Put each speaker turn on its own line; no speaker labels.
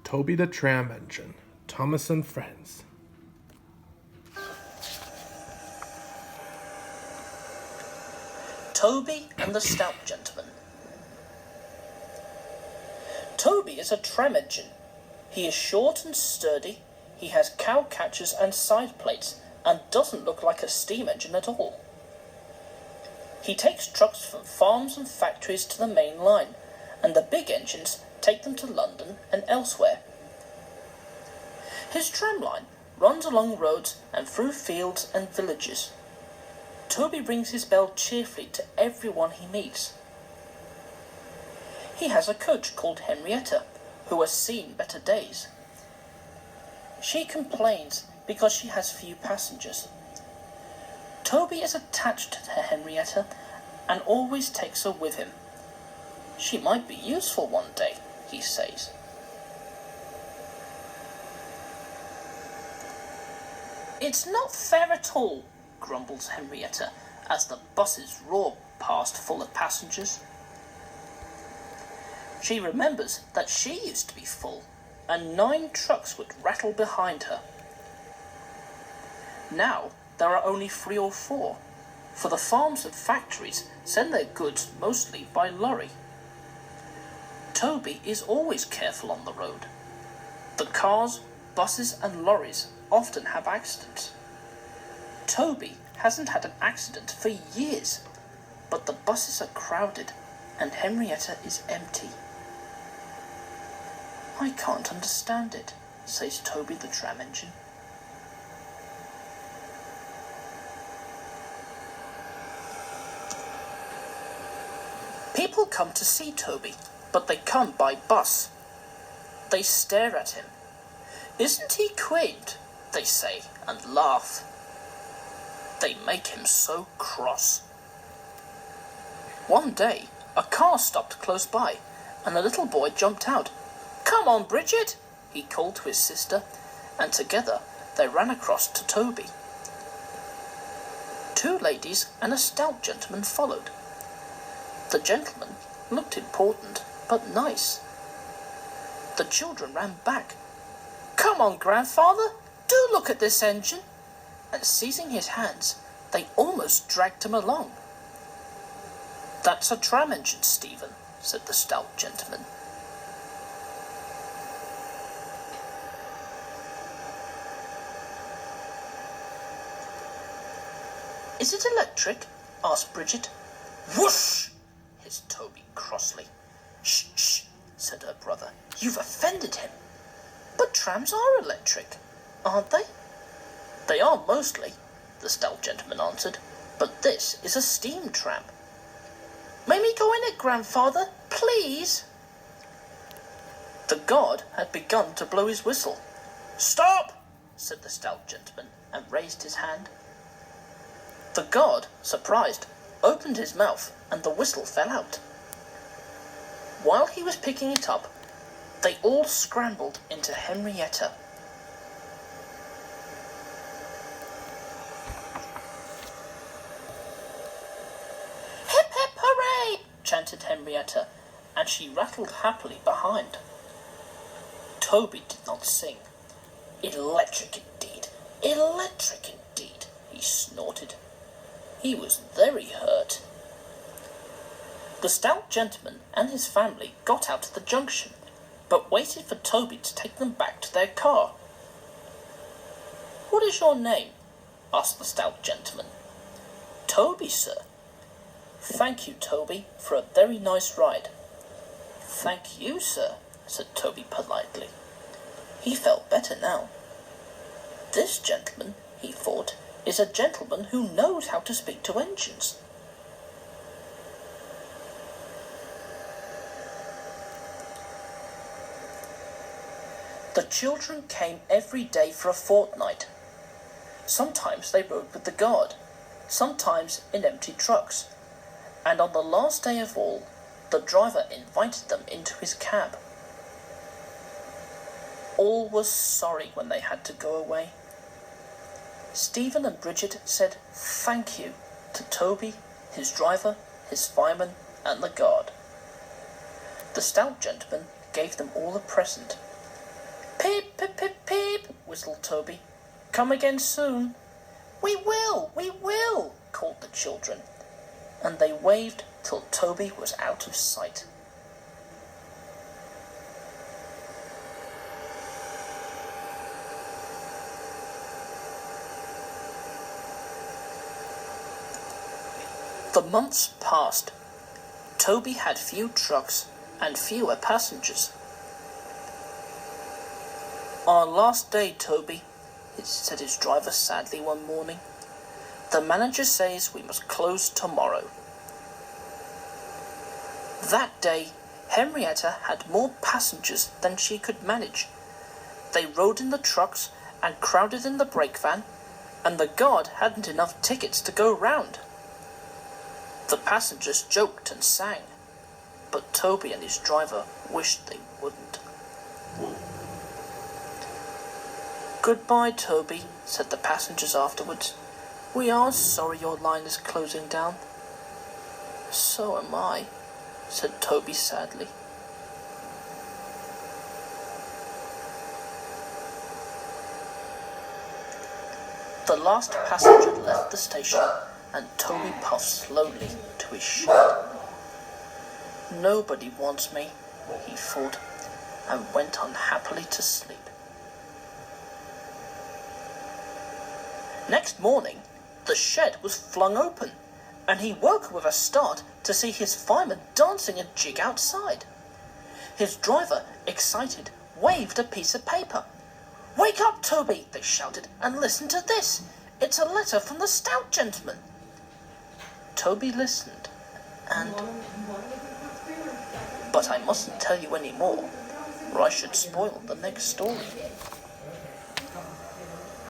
Toby the Tram Engine, Thomas and Friends.
Toby and the Stout Gentleman. Toby is a tram engine. He is short and sturdy, he has cow catchers and side plates, and doesn't look like a steam engine at all. He takes trucks from farms and factories to the main line, and the big engines take them to London and elsewhere. His tram line runs along roads and through fields and villages. Toby rings his bell cheerfully to everyone he meets. He has a coach called Henrietta, who has seen better days. She complains because she has few passengers. Toby is attached to Henrietta and always takes her with him. She might be useful one day, he says. It's not fair at all, grumbles Henrietta, as the buses roar past full of passengers. She remembers that she used to be full, and 9 trucks would rattle behind her. Now there are only 3 or 4, for the farms and factories send their goods mostly by lorry. Toby is always careful on the road. The cars, buses and lorries often have accidents. Toby hasn't had an accident for years, but the buses are crowded and Henrietta is empty. I can't understand it, says Toby the tram engine. People come to see Toby, but they come by bus. They stare at him. Isn't he quaint, they say, and laugh. They make him so cross. One day, a car stopped close by, and a little boy jumped out. "Come on, Bridget," he called to his sister, and together they ran across to Toby. 2 ladies and a stout gentleman followed. The gentleman looked important, but nice. The children ran back. "Come on, grandfather, do look at this engine," and seizing his hands, they almost dragged him along. "That's a tram engine, Stephen," said the stout gentleman. "Is it electric?" asked Bridget. "Whoosh!" hissed Toby crossly. "Shh, shh," said her brother. "You've offended him." "But trams are electric, aren't they?" "They are mostly," the stout gentleman answered, "but this is a steam tram." "May me go in it, grandfather, please?" The guard had begun to blow his whistle. "Stop!" said the stout gentleman, and raised his hand. The guard, surprised, opened his mouth, and the whistle fell out. While he was picking it up, they all scrambled into Henrietta. "Hip, hip, hooray!" chanted Henrietta, and she rattled happily behind. Toby did not sing. "Electric indeed, electric indeed," he snorted. He was very hurt. The stout gentleman and his family got out at the junction, but waited for Toby to take them back to their car. "What is your name?" asked the stout gentleman. "Toby, sir." "Thank you, Toby, for a very nice ride." "Thank you, sir," said Toby politely. He felt better now. This gentleman, he thought, is a gentleman who knows how to speak to engines. The children came every day for a fortnight. Sometimes they rode with the guard, sometimes in empty trucks, and on the last day of all, the driver invited them into his cab. All was sorry when they had to go away. Stephen and Bridget said thank you to Toby, his driver, his fireman, and the guard. The stout gentleman gave them all a present. Peep, peep, peep, peep, whistled Toby. Come again soon. We will, called the children, and they waved till Toby was out of sight. The months passed. Toby had few trucks and fewer passengers. Our last day, Toby, said his driver sadly one morning. The manager says we must close tomorrow. That day, Henrietta had more passengers than she could manage. They rode in the trucks and crowded in the brake van, and the guard hadn't enough tickets to go round. The passengers joked and sang, but Toby and his driver wished they wouldn't. Goodbye, Toby, said the passengers afterwards. We are sorry your line is closing down. So am I, said Toby sadly. The last passenger left the station, and Toby puffed slowly to his shed. Nobody wants me, he thought, and went unhappily to sleep. Next morning, the shed was flung open, and he woke with a start to see his fireman dancing a jig outside. His driver, excited, waved a piece of paper. "Wake up, Toby," they shouted, "and listen to this. It's a letter from the stout gentleman." Toby listened, and... But I mustn't tell you any more, or I should spoil the next story.